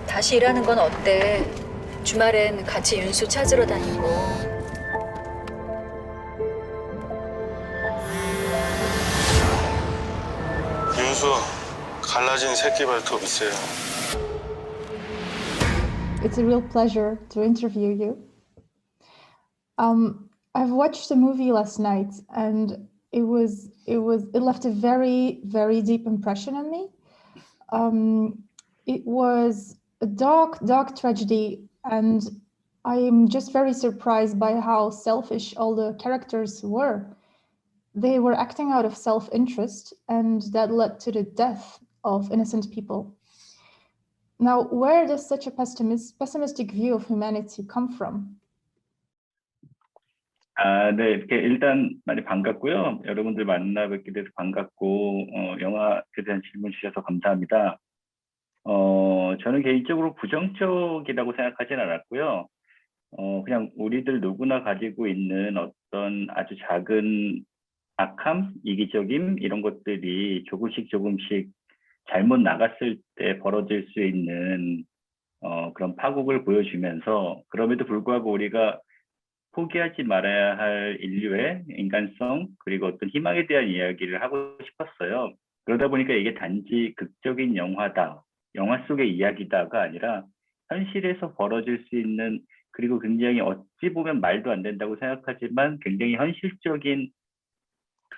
다시 일하는 건 어때? 주말엔 같이 윤수 찾으러 다니고. 윤수, 갈라진 새끼 발톱 있어요. It's a real pleasure to interview you. I've watched the movie last night, and it left a very, very deep impression on me. It was a dark, dark tragedy, and I am just very surprised by how selfish all the characters were. They were acting out of self-interest, and that led to the death of innocent people. Now, where does such a pessimistic view of humanity come from? 네, 이렇게 일단 많이 반갑고요. 여러분들 만나 뵙게 돼서 반갑고, 영화에 대한 질문 주셔서 감사합니다. 저는 개인적으로 부정적이라고 생각하진 않았고요. 그냥 우리들 누구나 가지고 있는 어떤 아주 작은 악함, 이기적임, 이런 것들이 조금씩 잘못 나갔을 때 벌어질 수 있는 그런 파국을 보여주면서, 그럼에도 불구하고 우리가 포기하지 말아야 할 인류의 인간성, 그리고 어떤 희망에 대한 이야기를 하고 싶었어요. 그러다 보니까 이게 단지 극적인 영화다, 영화 속의 이야기다가 아니라 현실에서 벌어질 수 있는, 그리고 굉장히 어찌 보면 말도 안 된다고 생각하지만 굉장히 현실적인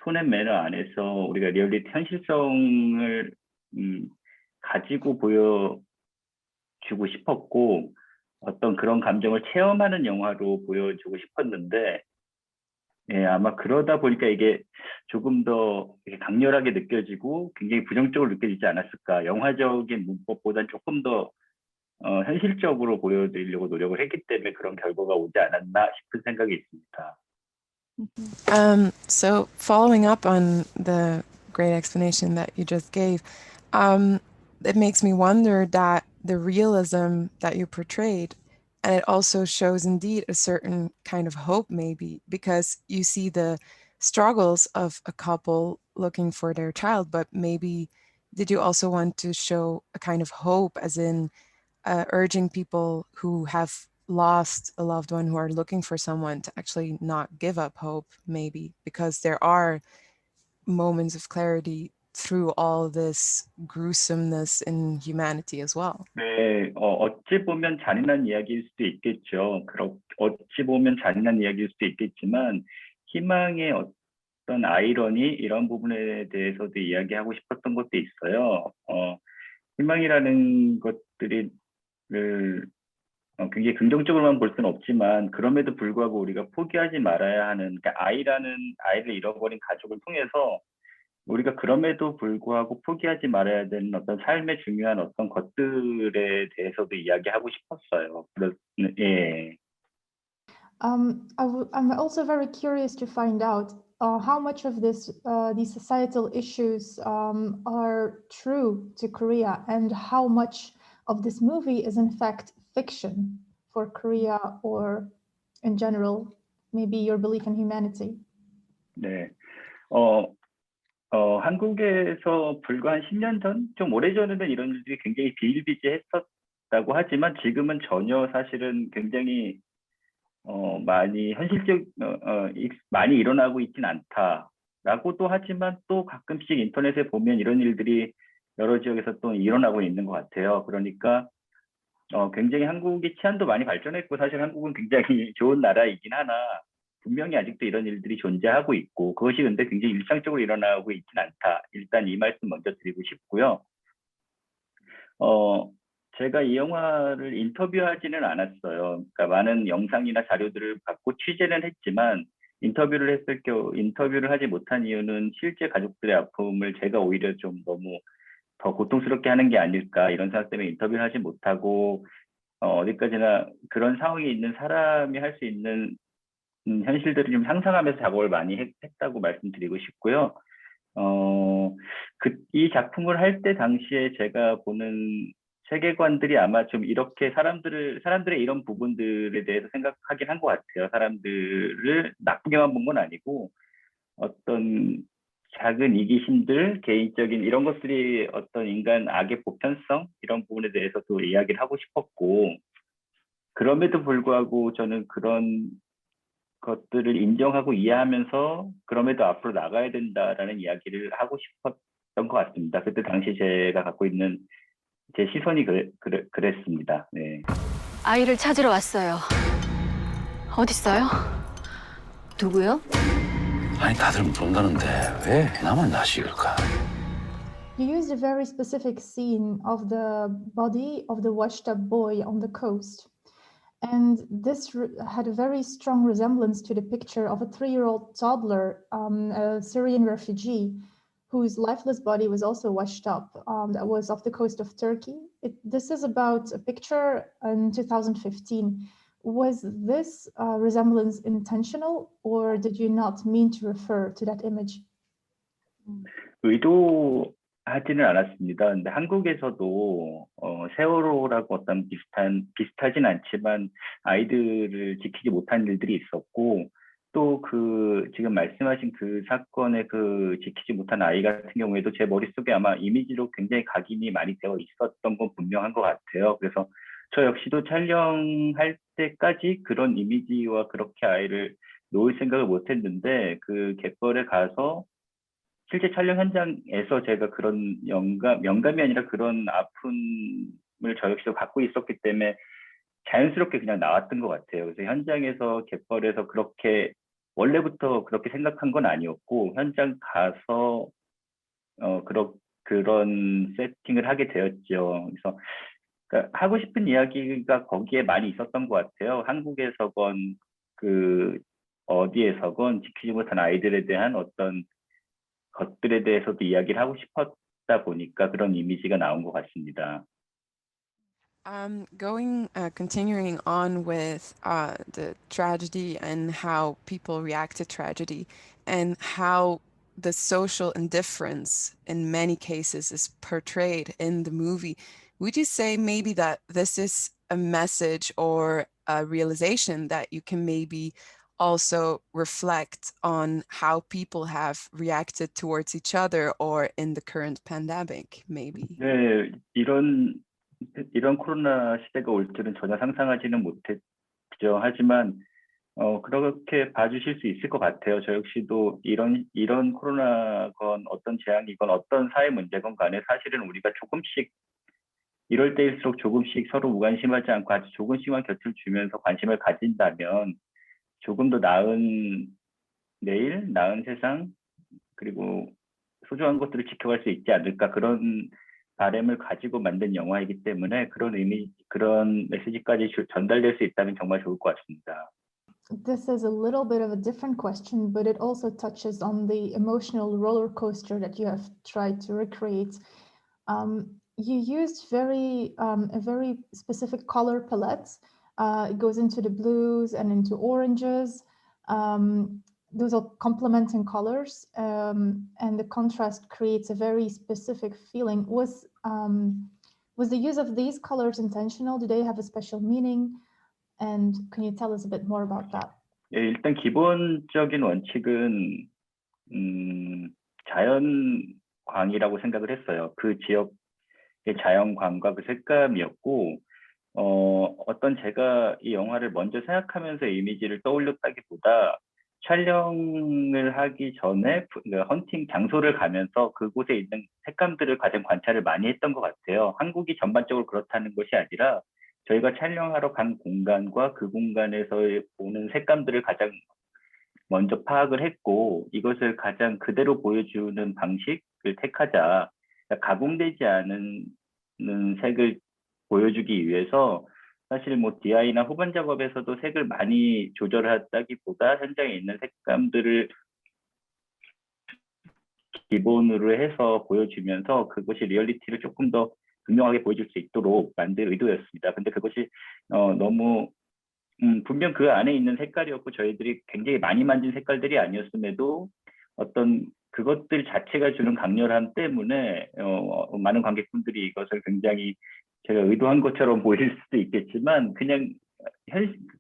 톤 앤 매너 안에서 우리가 리얼리티 현실성을 가지고 보여주고 싶었고, 어떤 그런 감정을 체험하는 영화로 보여주고 싶었는데, 예, 아마 그러다 보니까 이게 조금 더 강렬하게 느껴지고 굉장히 부정적으로 느껴지지 않았을까. 영화적인 문법보다는 조금 더 현실적으로 보여드리려고 노력을 했기 때문에 그런 결과가 오지 않았나 싶은 생각이 있습니다. So following up on the great explanation that you just gave, it makes me wonder that the realism that you portrayed, and it also shows indeed a certain kind of hope, maybe, because you see the struggles of a couple looking for their child, but maybe did you also want to show a kind of hope, as in urging people who have lost a loved one, who are looking for someone, to actually not give up hope, maybe, because there are moments of clarity through all this gruesomeness in humanity as well. 네, 어찌 보면 잔인한 이야기일 수도 있겠죠. 어찌 보면 잔인한 이야기일 수도 있겠지만, 희망의 어떤 아이러니, 이런 부분에 대해서도 이야기하고 싶었던 것도 있어요. 희망이라는 것들이 굉장히 긍정적으로만 볼 수는 없지만, 그럼에도 불구하고 우리가 포기하지 말아야 하는, 그러니까 아이를 잃어버린 가족을 통해서 우리가 그럼에도 불구하고 포기하지 말아야 되는 어떤 삶의 중요한 어떤 것들에 대해서도 이야기하고 싶었어요. 예. I'm also very curious to find out how much of these societal issues are true to Korea, and how much of this movie is in fact fiction for Korea, or in general, maybe your belief in humanity. 네. 한국에서 불과 한 10년 전, 좀 오래전에는 이런 일들이 굉장히 비일비재했었다고 하지만, 지금은 전혀 사실은 굉장히 많이 많이 일어나고 있진 않다라고도 하지만, 또 가끔씩 인터넷에 보면 이런 일들이 여러 지역에서 또 일어나고 있는 것 같아요. 그러니까 굉장히 한국이 치안도 많이 발전했고, 사실 한국은 굉장히 좋은 나라이긴 하나 분명히 아직도 이런 일들이 존재하고 있고, 그것이 근데 굉장히 일상적으로 일어나고 있진 않다. 일단 이 말씀 먼저 드리고 싶고요. 제가 이 영화를 인터뷰하지는 않았어요. 그러니까 많은 영상이나 자료들을 받고 취재는 했지만, 인터뷰를 하지 못한 이유는 실제 가족들의 아픔을 제가 오히려 좀 너무 더 고통스럽게 하는 게 아닐까, 이런 생각 때문에 인터뷰를 하지 못하고, 어디까지나 그런 상황에 있는 사람이 할 수 있는 현실들을 좀 상상하면서 작업을 많이 했다고 말씀드리고 싶고요. 이 작품을 할 때 당시에 제가 보는 세계관들이 아마 좀 이렇게 사람들의 이런 부분들에 대해서 생각하긴 한 것 같아요. 사람들을 나쁘게만 본 건 아니고 어떤 작은 이기심들, 개인적인 이런 것들이 어떤 인간 악의 보편성 이런 부분에 대해서도 이야기를 하고 싶었고 그럼에도 불구하고 저는 그런 것들을 인정하고 이해하면서 그럼에도 앞으로 나가야 된다라는 이야기를 하고 싶었던 것 같습니다. 그때 당시 제가 갖고 있는 제 시선이 그랬습니다. 네. 아이를 찾으러 왔어요. 어딨어요? 누구요? 아니 다들 모른다는데 왜 나만 나식일까? You used a very specific scene of the body of the washed up boy on the coast. And this had a very strong resemblance to the picture of a 3-year-old toddler, a Syrian refugee, whose lifeless body was also washed up, that was off the coast of Turkey. This is about a picture in 2015. Was this resemblance intentional, or did you not mean to refer to that image? 의도하지는 않았습니다. 근데 한국에서도 세월호라고 어떤 비슷하진 않지만 아이들을 지키지 못한 일들이 있었고 또 그 지금 말씀하신 그 사건의 그 지키지 못한 아이 같은 경우에도 제 머릿속에 아마 이미지로 굉장히 각인이 많이 되어 있었던 건 분명한 것 같아요. 그래서 저 역시도 촬영할 때까지 그런 이미지와 그렇게 아이를 놓을 생각을 못 했는데 그 갯벌에 가서 실제 촬영 현장에서 제가 그런 영감이 아니라 그런 아픔을 저 역시도 갖고 있었기 때문에 자연스럽게 그냥 나왔던 것 같아요. 그래서 현장에서 갯벌에서 그렇게 원래부터 그렇게 생각한 건 아니었고 현장 가서 그런 세팅을 하게 되었죠. 그래서 그러니까 하고 싶은 이야기가 거기에 많이 있었던 것 같아요. 한국에서건 그 어디에서건 지키지 못한 아이들에 대한 어떤 것들에 대해서도 이야기를 하고 싶었다 보니까 그런 이미지가 나온 것 같습니다. Continuing on with the tragedy and how people react to tragedy and how the social indifference in many cases is portrayed in the movie, would you say maybe that this is a message or a realization that you can maybe also reflect on how people have reacted towards each other or in the current pandemic, maybe? 네, 이런 코로나 시대가 올 줄은 전혀 상상하지는 못했죠. 하지만 그렇게 봐주실 수 있을 것 같아요. 저 역시도 이런 코로나건 어떤 재앙이건 어떤 사회 문제건 간에 사실은 우리가 조금씩 이럴 때일수록 조금씩 서로 무관심하지 않고 아주 조금씩만 곁을 주면서 관심을 가진다면 조금 더 나은 내일, 나은 세상, 그리고 소중한 것들을 지켜갈 수 있지 않을까 그런 바람을 가지고 만든 영화이기 때문에 그런 메시지까지 전달될 수 있다면 정말 좋을 것 같습니다. This is a little bit of a different question, but it also touches on the emotional roller coaster that you have tried to recreate. You used a very specific color palette. It goes into the blues and into oranges. Those are complementing colors, and the contrast creates a very specific feeling. Was the use of these colors intentional? Do they have a special meaning? And can you tell us a bit more about that? 예, 일단 기본적인 원칙은 자연광이라고 생각을 했어요. 그 지역의 자연광과 그 색감이었고 어떤 제가 이 영화를 먼저 생각하면서 이미지를 떠올렸다기보다 촬영을 하기 전에 헌팅 장소를 가면서 그곳에 있는 색감들을 가장 관찰을 많이 했던 것 같아요. 한국이 전반적으로 그렇다는 것이 아니라 저희가 촬영하러 간 공간과 그 공간에서 보는 색감들을 가장 먼저 파악을 했고 이것을 가장 그대로 보여주는 방식을 택하자. 가공되지 않은 색을 보여주기 위해서 사실 뭐 DI나 후반 작업에서도 색을 많이 조절하다기보다 현장에 있는 색감들을 기본으로 해서 보여주면서 그것이 리얼리티를 조금 더 분명하게 보여줄 수 있도록 만들 의도였습니다. 근데 그것이 너무 분명 그 안에 있는 색깔이었고 저희들이 굉장히 많이 만진 색깔들이 아니었음에도 어떤 그것들 자체가 주는 강렬함 때문에 많은 관객분들이 이것을 굉장히 제가 의도한 것처럼 보일 수도 있겠지만 그냥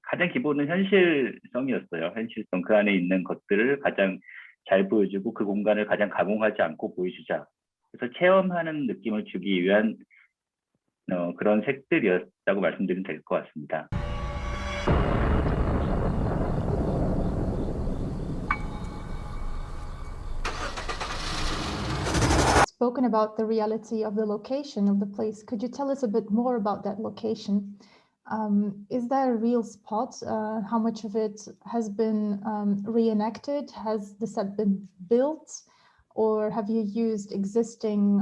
가장 기본은 현실성이었어요. 현실성. 그 안에 있는 것들을 가장 잘 보여주고 그 공간을 가장 가공하지 않고 보여주자. 그래서 체험하는 느낌을 주기 위한 그런 색들이었다고 말씀드리면 될 것 같습니다. Spoken about the reality of the location of the place. Could you tell us a bit more about that location? Is that a real spot? How much of it has been reenacted? Has the set been built? Or have you used existing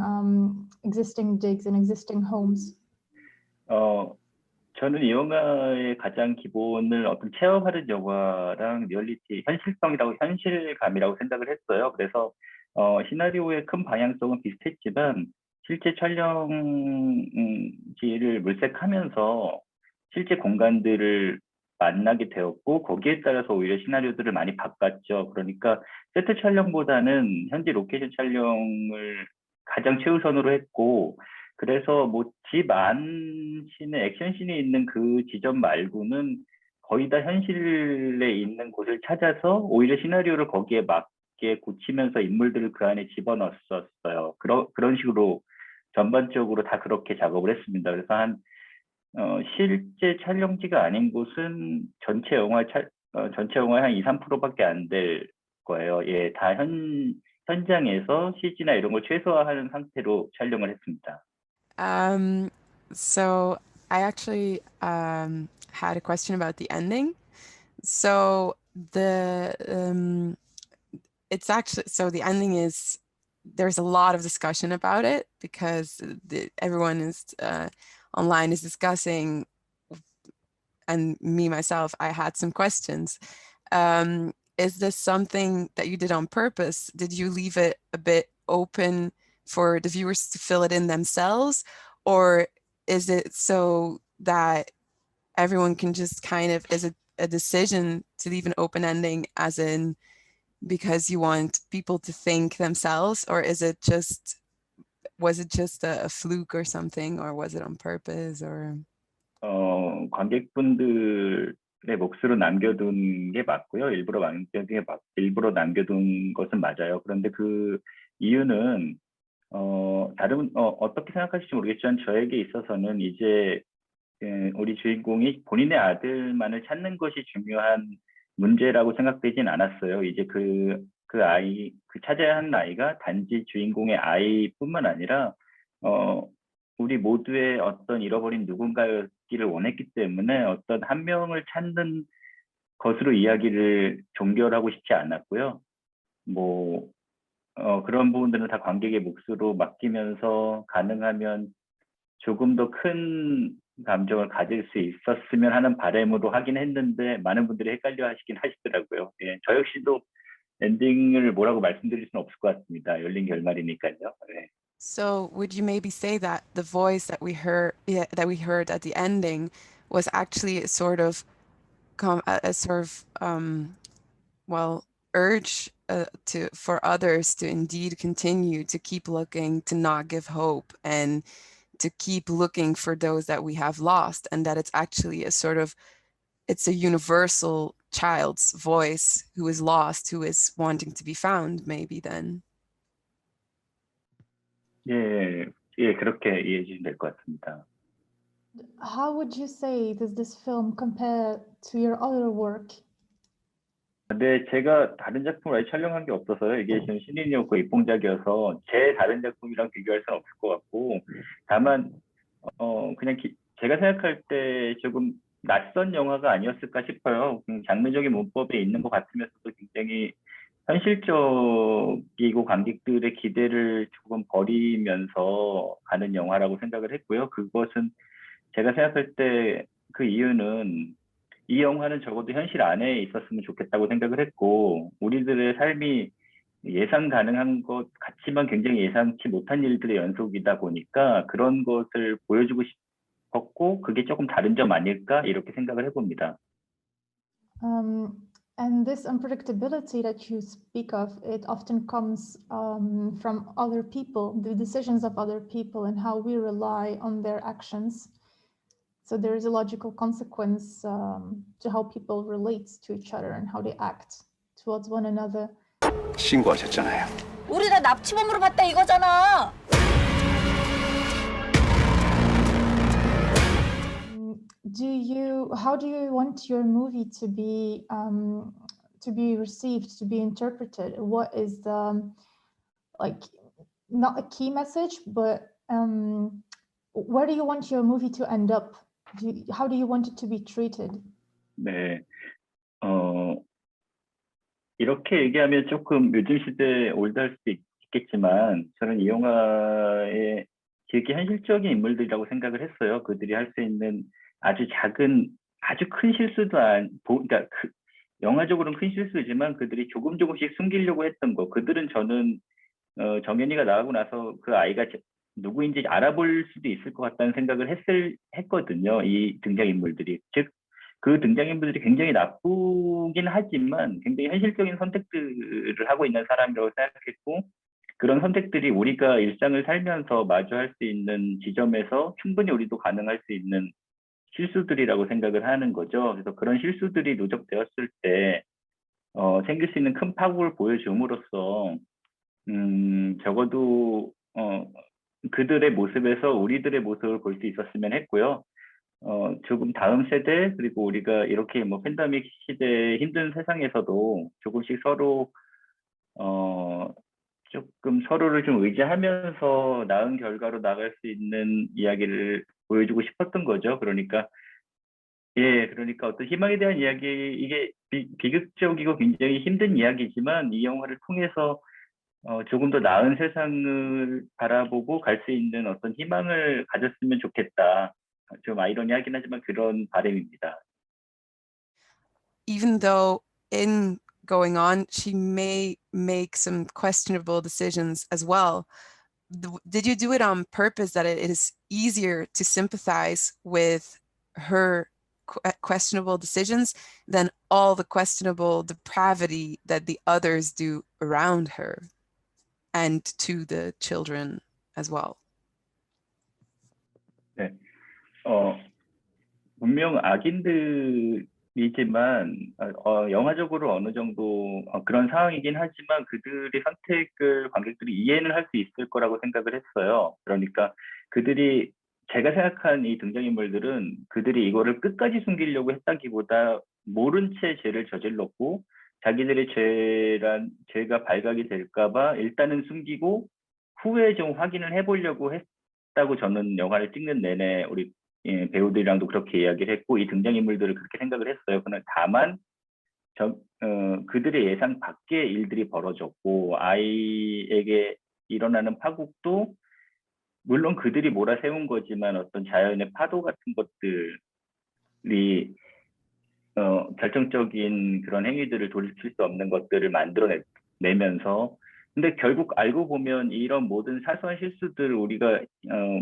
digs and existing homes? 저는 이 영화의 가장 기본을 어떤 체험하는 영화랑 리얼리티, 현실감이라고 생각을 했어요. 그래서 시나리오의 큰 방향성은 비슷했지만 실제 촬영지를 물색하면서 실제 공간들을 만나게 되었고 거기에 따라서 오히려 시나리오들을 많이 바꿨죠. 그러니까 세트 촬영보다는 현지 로케이션 촬영을 가장 최우선으로 했고 그래서 뭐 집 안씬에 액션씬이 있는 그 지점 말고는 거의 다 현실에 있는 곳을 찾아서 오히려 시나리오를 거기에 맞게 고치면서 인물들을 그 안에 집어넣었어요. 그런 식으로 전반적으로 다 그렇게 작업을 했습니다. 그래서 실제 촬영지가 아닌 곳은 전체 영화의 한 2, 3%밖에 안 될 거예요. 예, 다 현장에서 CG나 이런 걸 최소화하는 상태로 촬영을 했습니다. So I actually had a question about the ending. So the ending is, there's a lot of discussion about it because everyone is online is discussing, and me myself, I had some questions. Is this something that you did on purpose? Did you leave it a bit open for the viewers to fill it in themselves, or is it so that everyone can just kind of, is it a decision to leave an open ending as in because you want people to think themselves, or was it just a fluke or something, or was it on purpose? Or 관객분들의 몫으로 남겨둔 게 맞고요. 일부러 남겨둔 것은 맞아요. 그런데 그 이유는 어떻게 생각하실지 모르겠지만 저에게 있어서는 이제 우리 주인공이 본인의 아들만을 찾는 것이 중요한 문제라고 생각되진 않았어요. 이제 그 찾아야 하는 아이가 단지 주인공의 아이뿐만 아니라 우리 모두의 어떤 잃어버린 누군가였기를 원했기 때문에 어떤 한 명을 찾는 것으로 이야기를 종결하고 싶지 않았고요. 뭐 그런 부분들은 다 관객의 몫으로 맡기면서 가능하면 조금 더 큰 감정을 가질 수 있었으면 하는 바람으로 하긴 했는데 많은 분들이 헷갈려 하시긴 하시더라고요. 예, 저 역시도 엔딩을 뭐라고 말씀드릴 수는 없을 것 같습니다. 열린 결말이니까요. 네. So would you maybe say that the voice that we heard at the ending was actually a sort of urge for others to indeed continue to keep looking, to not give hope, and to keep looking for those that we have lost, and that it's actually it's a universal child's voice who is lost, who is wanting to be found, maybe then. 예, 그렇게 이해해 주시면 될 것 같습니다. How would you say does this film compare to your other work? 네, 제가 다른 작품을 아직 촬영한 게 없어서요. 이게 지금 신인이었고 입봉작이어서 제 다른 작품이랑 비교할 수는 없을 것 같고, 다만 그냥 제가 생각할 때 조금 낯선 영화가 아니었을까 싶어요. 장르적인 문법에 있는 것 같으면서도 굉장히 현실적이고 관객들의 기대를 조금 버리면서 가는 영화라고 생각을 했고요. 그것은 제가 생각할 때 그 이유는 이 영화는 적어도 현실 안에 있었으면 좋겠다고 생각을 했고, 우리들의 삶이 예상 가능한 것 같지만 굉장히 예상치 못한 일들의 연속이다 보니까 그런 것을 보여주고 싶었고, 그게 조금 다른 점 아닐까 이렇게 생각을 해봅니다. And this unpredictability that you speak of, it often comes from other people, the decisions of other people, and how we rely on their actions. So there is a logical consequence to how people relate to each other and how they act towards one another. 신고하셨잖아요. 우리 다 납치범으로 봤다 이거잖아. How do you want your movie to be received, to be interpreted? What is the, like, not a key message, but where do you want your movie to end up? How do you want it to be treated? 네, 이렇게 얘기하면 조금 요즘 시대에 올드할 수도 있겠지만 저는 이 영화의 되게 현실적인 인물들이라고 생각을 했어요. 그들이 할 수 있는 아주 작은, 아주 큰 실수도 그러니까 영화적으로는 큰 실수지만 그들이 조금씩 숨기려고 했던 거. 그들은 저는 정연이가 나가고 나서 그 아이가 누구인지 알아볼 수도 있을 것 같다는 생각을 했거든요. 이 등장인물들이. 즉, 그 등장인물들이 굉장히 나쁘긴 하지만 굉장히 현실적인 선택들을 하고 있는 사람이라고 생각했고, 그런 선택들이 우리가 일상을 살면서 마주할 수 있는 지점에서 충분히 우리도 가능할 수 있는 실수들이라고 생각을 하는 거죠. 그래서 그런 실수들이 누적되었을 때 생길 수 있는 큰 파국을 보여줌으로써 적어도 그들의 모습에서 우리들의 모습을 볼 수 있었으면 했고요. 조금 다음 세대, 그리고 우리가 이렇게 뭐 팬데믹 시대의 힘든 세상에서도 조금씩 서로 조금 서로를 좀 의지하면서 나은 결과로 나갈 수 있는 이야기를 보여주고 싶었던 거죠. 그러니까 어떤 희망에 대한 이야기, 이게 비극적이고 굉장히 힘든 이야기지만 이 영화를 통해서 조금 더 나은 세상을 바라보고 갈 수 있는 어떤 희망을 가졌으면 좋겠다. 좀 아이러니하긴 하지만 그런 바람입니다. Even though in going on, she may make some questionable decisions as well. Did you do it on purpose that it is easier to sympathize with her questionable decisions than all the questionable depravity that the others do around her and to the children as well? 네, 분명 악인들이지만 영화적으로 어느 정도 그런 상황이긴 하지만 그들의 선택을 관객들이 이해는 할 수 있을 거라고 생각을 했어요. 그러니까 그들이, 제가 생각한 이 등장인물들은 그들이 이거를 끝까지 숨기려고 했다기보다 모른 채 죄를 저질렀고 자기들의 죄가 발각이 될까봐 일단은 숨기고 후에 좀 확인을 해보려고 했다고 저는 영화를 찍는 내내 우리 배우들이랑도 그렇게 이야기를 했고 이 등장인물들을 그렇게 생각을 했어요. 그러나 다만 그들의 예상 밖의 일들이 벌어졌고 아이에게 일어나는 파국도 물론 그들이 몰아세운 거지만 어떤 자연의 파도 같은 것들이 결정적인 그런 행위들을 돌이킬 수 없는 것들을 만들어내면서, 근데 결국 알고 보면 이런 모든 사소한 실수들을 우리가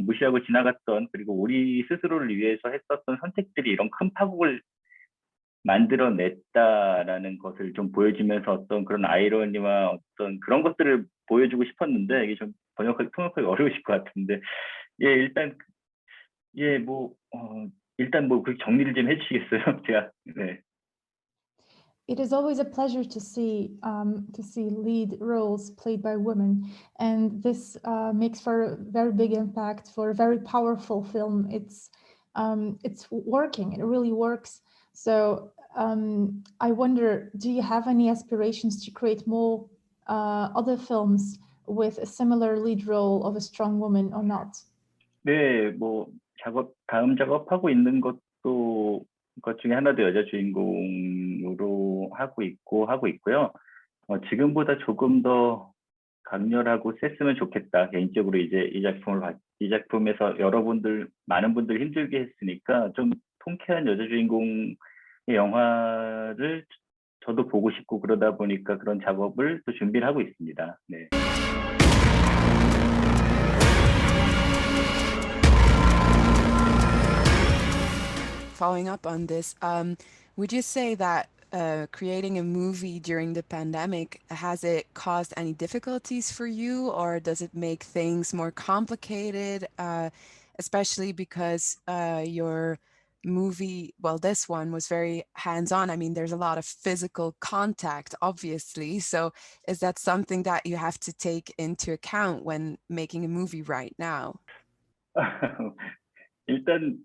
무시하고 지나갔던, 그리고 우리 스스로를 위해서 했었던 선택들이 이런 큰 파국을 만들어냈다라는 것을 좀 보여주면서 어떤 그런 아이러니와 어떤 그런 것들을 보여주고 싶었는데 이게 좀 통역하기 어려우실 것 같은데, 일단 그 정리를 좀 해주시겠어요? 제가 네. It is always a pleasure to see lead roles played by women, and this makes for a very big impact, for a very powerful film. It's working. It really works. So I wonder, do you have any aspirations to create more other films with a similar lead role of a strong woman or not? 네, 뭐 다음 작업하고 있는 것 중에 하나도 여자 주인공으로 하고 있고요. 지금보다 조금 더 강렬하고 셌으면 좋겠다. 개인적으로 이제 이 작품에서 많은 분들 힘들게 했으니까 좀 통쾌한 여자 주인공의 영화를 저도 보고 싶고 그러다 보니까 그런 작업을 또 준비를 하고 있습니다. 네. Following up on this, would you say that creating a movie during the pandemic, has it caused any difficulties for you, or does it make things more complicated, especially because your movie, well, this one was very hands-on. I mean, there's a lot of physical contact, obviously. So is that something that you have to take into account when making a movie right now? 일단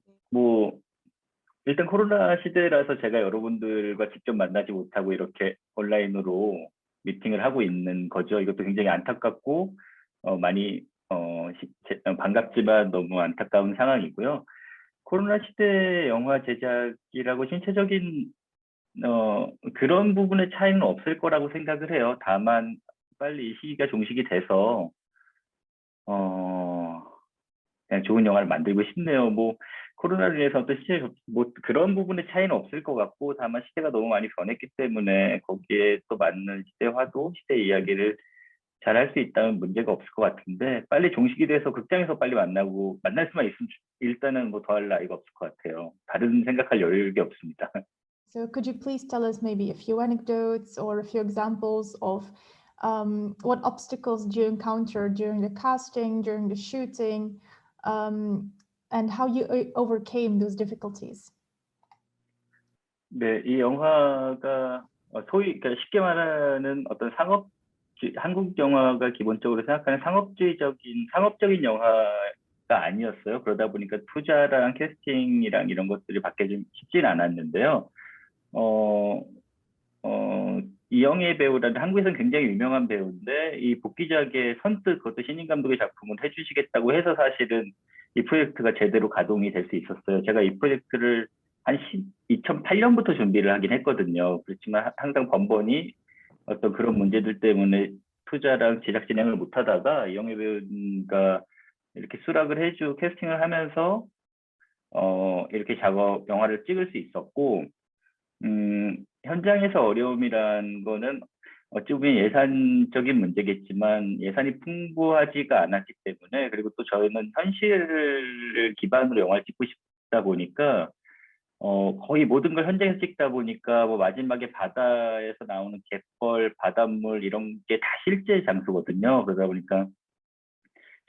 일단 코로나 시대라서 제가 여러분들과 직접 만나지 못하고 이렇게 온라인으로 미팅을 하고 있는 거죠. 이것도 굉장히 안타깝고 많이 반갑지만 너무 안타까운 상황이고요. 코로나 시대 영화 제작이라고 신체적인 그런 부분의 차이는 없을 거라고 생각을 해요. 다만 빨리 이 시기가 종식이 돼서 그냥 좋은 영화를 만들고 싶네요. 코로나로 인해서 어떤 그런 부분의 차이는 없을 것 같고, 다만 시대가 너무 많이 변했기 때문에 거기에 또 맞는 시대화도, 시대 이야기를 잘 할 수 있다면 문제가 없을 것 같은데, 빨리 종식이 돼서 극장에서 빨리 만날 수만 있으면 일단은 더 할 나위가 없을 것 같아요. 다른 생각할 여유가 없습니다. So could you please tell us maybe a few anecdotes or a few examples of what obstacles did you encounter during the casting, during the shooting, and how you overcame those difficulties? 네, 이 영화가 그러니까 쉽게 말하는 어떤 한국 영화가 기본적으로 생각하는 상업적인 영화가 아니었어요. 그러다 보니까 투자랑 캐스팅이랑 이런 것들이 받기 좀 쉽진 않았는데요. 이영애 배우라는 한국에서는 굉장히 유명한 배우인데, 이 복귀작에 선뜻 그것도 신인 감독의 작품을 해주시겠다고 해서 사실은 이 프로젝트가 제대로 가동이 될 수 있었어요. 제가 이 프로젝트를 한 2008년부터 준비를 하긴 했거든요. 그렇지만 항상 번번이 어떤 그런 문제들 때문에 투자랑 제작 진행을 못하다가 이영애 배우가 이렇게 수락을 캐스팅을 하면서 이렇게 영화를 찍을 수 있었고, 현장에서 어려움이란 거는 어찌 보면 예산적인 문제겠지만 예산이 풍부하지가 않았기 때문에, 그리고 또 저희는 현실을 기반으로 영화를 찍고 싶다 보니까 거의 모든 걸 현장에서 찍다 보니까 마지막에 바다에서 나오는 갯벌, 바닷물 이런 게 다 실제 장소거든요. 그러다 보니까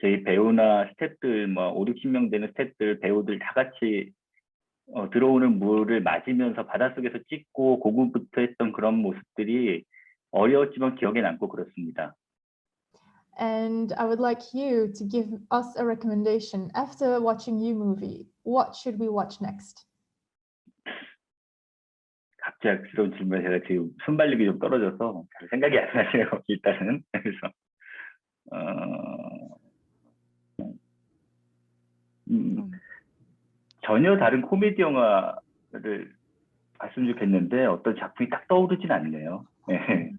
저희 배우나 스태프들 5, 60명 되는 스태프들, 배우들 다 같이 들어오는 물을 맞으면서 바닷속에서 찍고 고군부터 했던 그런 모습들이 어려웠지만 기억에 남고 그렇습니다. And I would like you to give us a recommendation. After watching your movie, what should we watch next? 갑작스러운 질문에 제가 지금 순발력이 좀 떨어져서 잘 생각이 안 나네요. 일단은. 그래서 전혀 다른 코미디 영화를 봤으면 좋겠는데 어떤 작품이 딱 떠오르진 않네요. 네.